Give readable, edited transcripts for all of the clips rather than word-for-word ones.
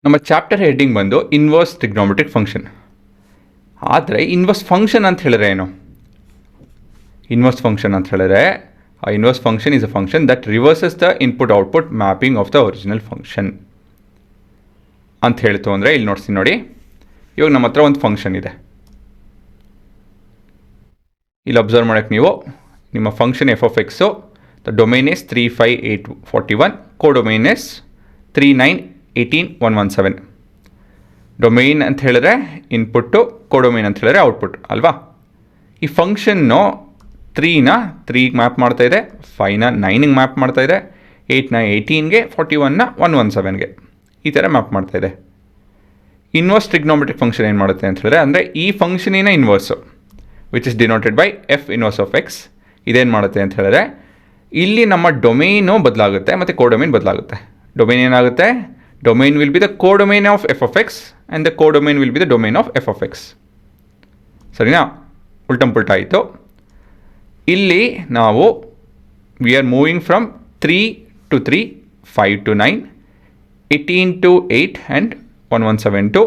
ನಮ್ಮ chapter heading ಬಂದು inverse trigonometric function. ಆದರೆ ಇನ್ವರ್ಸ್ ಫಂಕ್ಷನ್ ಅಂತ ಹೇಳಿದ್ರೆ ಏನು? ಇನ್ವರ್ಸ್ ಫಂಕ್ಷನ್ ಅಂತ ಹೇಳಿದ್ರೆ ಆ inverse function is a function that reverses the input output mapping of the original function ಅಂತ ಹೇಳ್ತು. ಅಂದರೆ ಇಲ್ಲಿ ನೋಡ್ತೀನಿ ನೋಡಿ, ಇವಾಗ ನಮ್ಮ ಹತ್ರ ಒಂದು ಫಂಕ್ಷನ್ ಇದೆ. ಇಲ್ಲಿ ಅಬ್ಸರ್ವ್ ಮಾಡೋಕ್ಕೆ ನೀವು ನಿಮ್ಮ function F of X, the domain is 35841, codomain is 3918,117. Domain ಅಂತ ಹೇಳಿದ್ರೆ ಇನ್ಪುಟ್ಟು, ಕೋಡೊಮೈನ್ ಅಂತ ಹೇಳಿದ್ರೆ ಔಟ್ಪುಟ್ ಅಲ್ವಾ? ಈ ಫಂಕ್ಷನ್ನು 3ನ 3ಗೆ ಮ್ಯಾಪ್ ಮಾಡ್ತಾಯಿದೆ, 5ನ 9ಗೆ ಮ್ಯಾಪ್ ಮಾಡ್ತಾಯಿದೆ, 8ನ 18ಗೆ, 41ನ 117ಗೆ, ಈ ಥರ ಮ್ಯಾಪ್ ಮಾಡ್ತಾಯಿದೆ. ಇನ್ವರ್ಸ್ ಟ್ರಿಗ್ನೋಮೆಟ್ರಿಕ್ ಫಂಕ್ಷನ್ ಏನು ಮಾಡುತ್ತೆ ಅಂತ ಹೇಳಿದ್ರೆ, ಅಂದರೆ ಈ ಫಂಕ್ಷನಿನ inverse which is denoted by F inverse of X, ಇದೇನು ಮಾಡುತ್ತೆ ಅಂತ ಹೇಳಿದ್ರೆ ಇಲ್ಲಿ ನಮ್ಮ ಡೊಮೈನು ಬದಲಾಗುತ್ತೆ ಮತ್ತು ಕೋಡೊಮೈನ್ ಬದಲಾಗುತ್ತೆ. ಡೊಮೈನ್ ಏನಾಗುತ್ತೆ? Domain will be the codomain of F of X and the codomain will be the domain of F of X. ಸರಿನಾ? ಉಲ್ಟಂಪುಲ್ಟ ಆಯಿತು. ಇಲ್ಲಿ ನಾವು we are moving from 3 to 3, 5 to 9, 18 to 8 and 117 to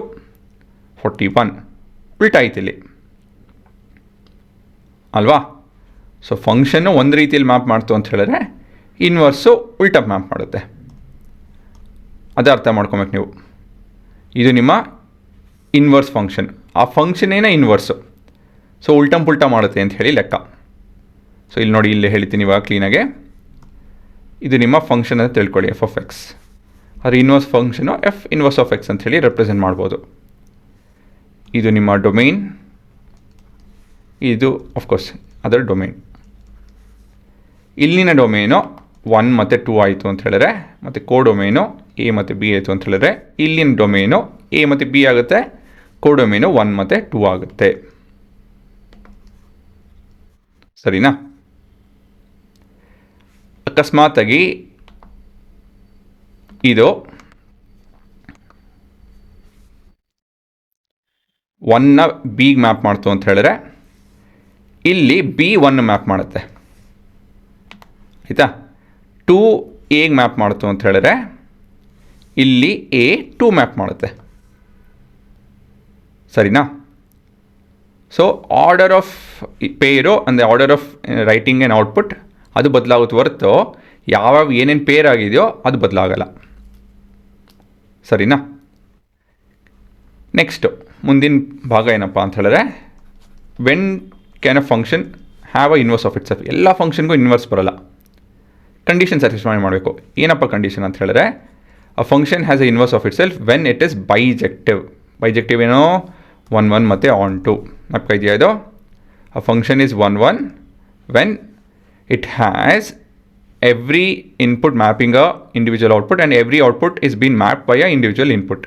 41. ಉಲ್ಟ ಆಯ್ತು ಇಲ್ಲಿ ಅಲ್ವಾ? ಸೊ ಫಂಕ್ಷನ್ನು ಒಂದು ರೀತಿಯಲ್ಲಿ ಮ್ಯಾಪ್ ಮಾಡ್ತು ಅಂತ ಹೇಳಿದ್ರೆ ಇನ್ವರ್ಸು ಉಲ್ಟ ಮ್ಯಾಪ್ ಮಾಡುತ್ತೆ. ಅದು ಅರ್ಥ ಮಾಡ್ಕೊಬೇಕು ನೀವು. ಇದು ನಿಮ್ಮ ಇನ್ವರ್ಸ್ ಫಂಕ್ಷನ್. ಆ ಫಂಕ್ಷನೇನ ಇನ್ವರ್ಸು, ಸೊ ಉಲ್ಟಂಪುಲ್ಟ ಮಾಡುತ್ತೆ ಅಂತ ಹೇಳಿ ಲೆಕ್ಕ. ಸೊ ಇಲ್ಲಿ ನೋಡಿ, ಇಲ್ಲಿ ಹೇಳ್ತೀನಿ ಇವಾಗ ಕ್ಲೀನಾಗೆ. ಇದು ನಿಮ್ಮ ಫಂಕ್ಷನ್ ಅಂತ ತಿಳ್ಕೊಳ್ಳಿ, ಎಫ್ ಆಫ್ ಎಕ್ಸ್. ಅದ್ರ inverse function F inverse of X ಅಂತ ಹೇಳಿ ರೆಪ್ರೆಸೆಂಟ್ ಮಾಡ್ಬೋದು. ಇದು ನಿಮ್ಮ ಡೊಮೈನ್, ಇದು ಆಫ್ಕೋರ್ಸ್ ಅದರ ಡೊಮೈನ್. ಇಲ್ಲಿನ ಡೊಮೈನು 1 ಮತ್ತು 2 ಆಯಿತು ಅಂತ ಹೇಳಿದ್ರೆ, ಮತ್ತು ಕೋಡೊಮೈನು ಎ ಮತ್ತು ಬಿ ಆಯಿತು ಅಂತ ಹೇಳಿದ್ರೆ, ಇಲ್ಲಿನ ಡೊಮೈನು ಎ ಮತ್ತು ಬಿ ಆಗುತ್ತೆ, ಕೋಡೊಮೈನು 1 ಮತ್ತು 2 ಆಗುತ್ತೆ. ಸರಿನಾ? ಅಕಸ್ಮಾತಾಗಿ ಇದು 1ನ ಬಿಗೆ ಮ್ಯಾಪ್ ಮಾಡ್ತು ಅಂತ ಹೇಳಿದ್ರೆ ಇಲ್ಲಿ ಬಿ 1 ಮ್ಯಾಪ್ ಮಾಡುತ್ತೆ, ಆಯಿತಾ? 2 ಎಗೆ ಮ್ಯಾಪ್ ಮಾಡ್ತು ಅಂತ ಹೇಳಿದ್ರೆ ಇಲ್ಲಿ ಎ 2 ಮ್ಯಾಪ್ ಮಾಡುತ್ತೆ. ಸರಿನಾ? ಸೊ ಆರ್ಡರ್ ಆಫ್ ಪೇರು ಅಂದರೆ order of writing and output ಅದು ಬದಲಾಗುತ್ತೆ ಹೊರತು ಯಾವಾಗ ಏನೇನು ಪೇರ್ ಆಗಿದೆಯೋ ಅದು ಬದಲಾಗಲ್ಲ. ಸರಿನಾ? ನೆಕ್ಸ್ಟು ಮುಂದಿನ ಭಾಗ ಏನಪ್ಪ ಅಂತ ಹೇಳಿದ್ರೆ, when can a function have a inverse of it self. ಎಲ್ಲ ಫಂಕ್ಷನ್ಗೂ ಇನ್ವರ್ಸ್ ಬರೋಲ್ಲ, ಕಂಡೀಷನ್ ಸ್ಯಾಟಿಸ್ಫೈ ಮಾಡಬೇಕು. ಏನಪ್ಪ ಕಂಡೀಷನ್ ಅಂತ ಹೇಳಿದ್ರೆ, a function has a inverse of it self when it is bijective. Bijective ಏನೋ 1 1 ಮತ್ತು ಆನ್ 2 ನಪ್ಪ ಇದೆಯಾ ಇದು? A function is 1 1 when it has every input mapping a individual output and every output is been map by a individual input.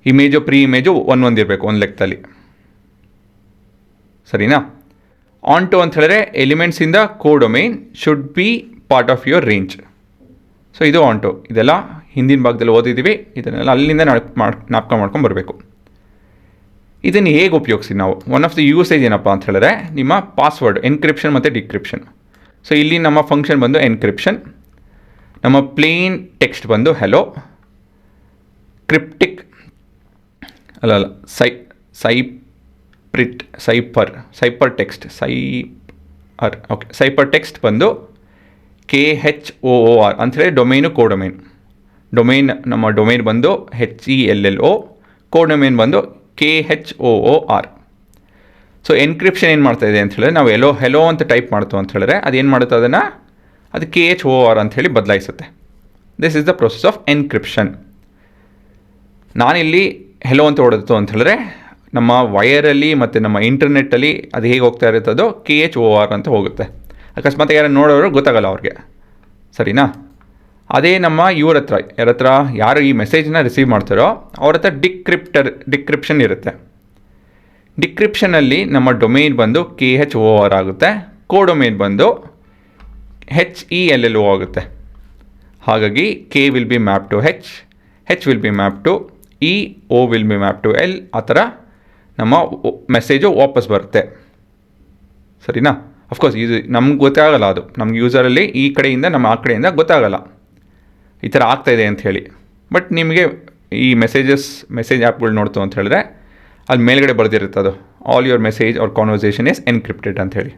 Image pre image 1 1 ಇರಬೇಕು ಒಂದು ಲೆಕ್ಕದಲ್ಲಿ. ಸರಿನಾ? On to ಅಂತ ಹೇಳಿದ್ರೆ elements in the codomain should be part of your range. So ಇದು onto, ಇದೆಲ್ಲ ಹಿಂದಿನ ಭಾಗದಲ್ಲಿ ಓದಿದ್ದೀವಿ, ಇದನ್ನೆಲ್ಲ ಅಲ್ಲಿಂದ ಜ್ಞಾಪಕ ಮಾಡ್ಕೊಂಡು ಬರಬೇಕು. ಇದನ್ನು ಹೇಗೆ ಉಪಯೋಗಿಸಿ ನಾವು? ಒನ್ ಆಫ್ ದಿ ಯೂಸೇಜ್ ಏನಪ್ಪ ಅಂತ ಹೇಳಿದ್ರೆ ನಿಮ್ಮ ಪಾಸ್ವರ್ಡ್, ಎನ್ಕ್ರಿಪ್ಷನ್ ಮತ್ತು ಡಿಕ್ರಿಪ್ಷನ್. ಸೊ ಇಲ್ಲಿ ನಮ್ಮ ಫಂಕ್ಷನ್ ಬಂದು ಎನ್ಕ್ರಿಪ್ಷನ್, ನಮ್ಮ ಪ್ಲೇನ್ ಟೆಕ್ಸ್ಟ್ ಬಂದು ಹೆಲೋ, ಕ್ರಿಪ್ಟಿಕ್ ಅಲ್ಲ ಸೈಪರ್ ಟೆಕ್ಸ್ಟ್ ಓಕೆ, ಸೈಪರ್ ಟೆಕ್ಸ್ಟ್ ಬಂದು KHOOR ಅಂಥೇಳಿ ಡೊಮೈನು ಕೋಡೊಮೈನ್. ಡೊಮೈನ್ ನಮ್ಮ ಡೊಮೈನ್ ಬಂದು HELLO, ಕೋಡೊಮೈನ್ ಬಂದು KHOOR. ಸೊ ಎನ್ಕ್ರಿಪ್ಷನ್ ಏನು ಮಾಡ್ತಾಯಿದೆ ಅಂತ ಹೇಳಿದ್ರೆ, ನಾವು ಹೆಲೋ ಅಂತ ಟೈಪ್ ಮಾಡ್ತು ಅಂತ ಹೇಳಿದ್ರೆ ಅದೇನು ಮಾಡುತ್ತೆ, ಅದನ್ನು ಅದು KHOOR ಅಂಥೇಳಿ ಬದಲಾಯಿಸುತ್ತೆ. This is the process of encryption. ನಾನಿಲ್ಲಿ ಹೆಲೋ ಅಂತ ಹೊಡೆದು ಅಂತ ಹೇಳಿದ್ರೆ ನಮ್ಮ ವಯರಲ್ಲಿ ಮತ್ತು ನಮ್ಮ ಇಂಟರ್ನೆಟ್ಟಲ್ಲಿ ಅದು ಹೇಗೆ ಹೋಗ್ತಾ ಇರುತ್ತೆ, ಅದು KHOOR ಅಂತ ಹೋಗುತ್ತೆ. ಅಕಸ್ಮಾತ್ ಯಾರು ನೋಡೋರು ಗೊತ್ತಾಗಲ್ಲ ಅವ್ರಿಗೆ. ಸರಿನಾ? ಅದೇ ನಮ್ಮ ಯಾರ ಹತ್ರ ಯಾರು ಈ ಮೆಸೇಜ್ನ ರಿಸೀವ್ ಮಾಡ್ತಾರೋ ಅವ್ರ ಹತ್ರ ಡಿಕ್ರಿಪ್ಷನ್ ಇರುತ್ತೆ. ಡಿಕ್ರಿಪ್ಷನಲ್ಲಿ ನಮ್ಮ ಡೊಮೈನ್ ಬಂದು KHOOR ಆಗುತ್ತೆ, ಕೋಡೊಮೈನ್ ಬಂದು HELLO ಆಗುತ್ತೆ. ಹಾಗಾಗಿ K will be map to H will be map to E, O will be map to L. ಆ ಥರ ನಮ್ಮ ಮೆಸೇಜು ವಾಪಸ್ ಬರುತ್ತೆ. ಸರಿನಾ? ಅಫ್ಕೋರ್ಸ್ ಇದು ನಮ್ಗೆ ಗೊತ್ತಾಗಲ್ಲ, ಅದು ನಮ್ಗೆ ಯೂಸರಲ್ಲಿ ಈ ಕಡೆಯಿಂದ ನಮ್ಮ ಆ ಕಡೆಯಿಂದ ಗೊತ್ತಾಗಲ್ಲ ಈ ಥರ ಆಗ್ತಾಯಿದೆ ಅಂಥೇಳಿ. ಬಟ್ ನಿಮಗೆ ಈ ಮೆಸೇಜ್ ಆ್ಯಪ್ಗಳು ನೋಡ್ತು ಅಂತ ಹೇಳಿದ್ರೆ ಅಲ್ಲಿ ಮೇಲ್ಗಡೆ ಬರೆದಿರುತ್ತೆ ಅದು all your message are conversation is encrypted ಅಂತ ಹೇಳಿ.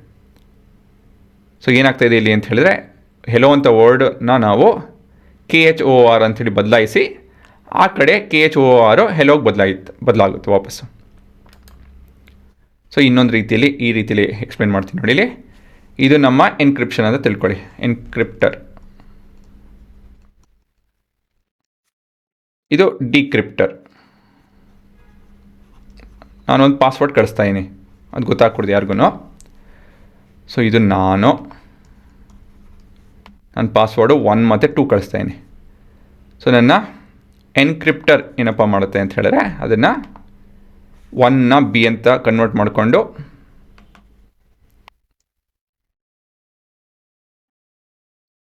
ಸೊ ಏನಾಗ್ತಾಯಿದೆ ಇಲ್ಲಿ ಅಂತ ಹೇಳಿದ್ರೆ ಹೆಲೋ ಅಂತ ವರ್ಡ್ನ ನಾವು KHOR ಅಂಥೇಳಿ ಬದಲಾಯಿಸಿ ಆ ಕಡೆ KHOR ಹೆಲೋಗೆ ಬದಲಾಗುತ್ತೆ ವಾಪಸ್ಸು. ಸೊ ಇನ್ನೊಂದು ರೀತಿಯಲ್ಲಿ ಈ ರೀತಿಯಲ್ಲಿ ಎಕ್ಸ್ಪ್ಲೇನ್ ಮಾಡ್ತೀನಿ ನೋಡಿ. ಇಲ್ಲಿ ಇದು ನಮ್ಮ ಎನ್ಕ್ರಿಪ್ಷನ್ ಅಂತ ತಿಳ್ಕೊಳ್ಳಿ. ಎನ್ಕ್ರಿಪ್ಟರ್, ಇದು ಡಿಕ್ರಿಪ್ಟರ್. ನಾನೊಂದು ಪಾಸ್ವರ್ಡ್ ಕಳಿಸ್ತಾ ಇದ್ದೀನಿ, ಅದು ಗೊತ್ತಾಗ್ಕೊಡ್ದು ಯಾರಿಗೂ. ಸೊ ಇದು ನನ್ನ ಪಾಸ್ವರ್ಡು 1 ಮತ್ತು 2 ಕಳಿಸ್ತಾ ಇದ್ದೀನಿ. ಸೊ ನನ್ನ ಎನ್ಕ್ರಿಪ್ಟರ್ ಏನಪ್ಪ ಮಾಡುತ್ತೆ ಅಂತ ಹೇಳಿದ್ರೆ ಅದನ್ನು 1ನ B ಅಂತ ಕನ್ವರ್ಟ್ ಮಾಡಿಕೊಂಡು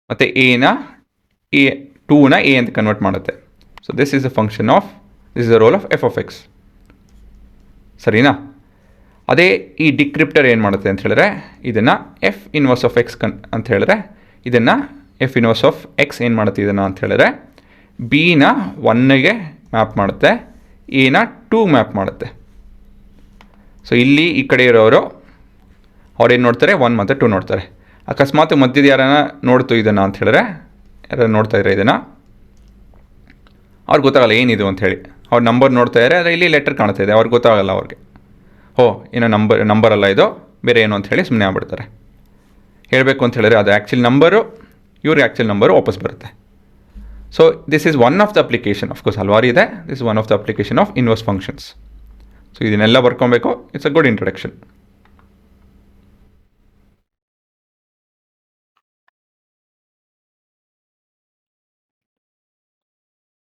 ಮತ್ತು 2ನ A ಅಂತ ಕನ್ವರ್ಟ್ ಮಾಡುತ್ತೆ. So this is the role of f(x). ಸರಿನಾ? ಅದೇ ಈ ಡಿಕ್ರಿಪ್ಟರ್ ಏನು ಮಾಡುತ್ತೆ ಅಂತ ಹೇಳಿದ್ರೆ ಇದನ್ನು F ಇನ್ವರ್ಸ್ ಆಫ್ x ಅಂತ ಹೇಳಿದ್ರೆ ಇದನ್ನು F ಇನ್ವರ್ಸ್ ಆಫ್ x ಏನು ಮಾಡುತ್ತೆ ಇದನ್ನು ಅಂತ ಹೇಳಿದ್ರೆ Bನ 1ಗೆ ಮ್ಯಾಪ್ ಮಾಡುತ್ತೆ, Aನ 2 ಮ್ಯಾಪ್ ಮಾಡುತ್ತೆ. ಸೊ ಇಲ್ಲಿ ಈ ಕಡೆ ಇರೋರು ಅವ್ರೇನು ನೋಡ್ತಾರೆ, 1 ಮತ್ತು 2 ನೋಡ್ತಾರೆ. ಅಕಸ್ಮಾತ್ ಮಧ್ಯದ ಯಾರನ್ನ ನೋಡ್ತು ಇದನ್ನು ಅಂತ ಹೇಳಿದ್ರೆ, ಯಾರು ನೋಡ್ತಾ ಇದ್ದಾರೆ ಇದನ್ನು, ಅವ್ರಿಗೆ ಗೊತ್ತಾಗಲ್ಲ ಏನಿದು ಅಂಥೇಳಿ. ಅವ್ರ ನಂಬರ್ ನೋಡ್ತಾ ಇದ್ದಾರೆ, ಆದರೆ ಇಲ್ಲಿ ಲೆಟರ್ ಕಾಣ್ತಾ ಇದೆ, ಅವ್ರಿಗೆ ಗೊತ್ತಾಗಲ್ಲ. ಅವ್ರಿಗೆ ಏನೋ ನಂಬರ್ ಅಲ್ಲ ಇದು, ಬೇರೆ ಏನು ಅಂತ ಹೇಳಿ ಸುಮ್ಮನೆ ಆಗ್ಬಿಡ್ತಾರೆ. ಹೇಳಬೇಕು ಅಂತ ಹೇಳಿದ್ರೆ ಅದು ಆ್ಯಕ್ಚುಲಿ ನಂಬರು, ಇವ್ರಿಗೆ ಆ್ಯಕ್ಚುಲಿ ನಂಬರು ವಾಪಸ್ ಬರುತ್ತೆ. So this is one of the application, of course ಹಲವಾರು ಇದೆ. This is one of the application of inverse functions. So ಇದನ್ನೆಲ್ಲ ಬರ್ಕೊಬೇಕು. It's a good introduction.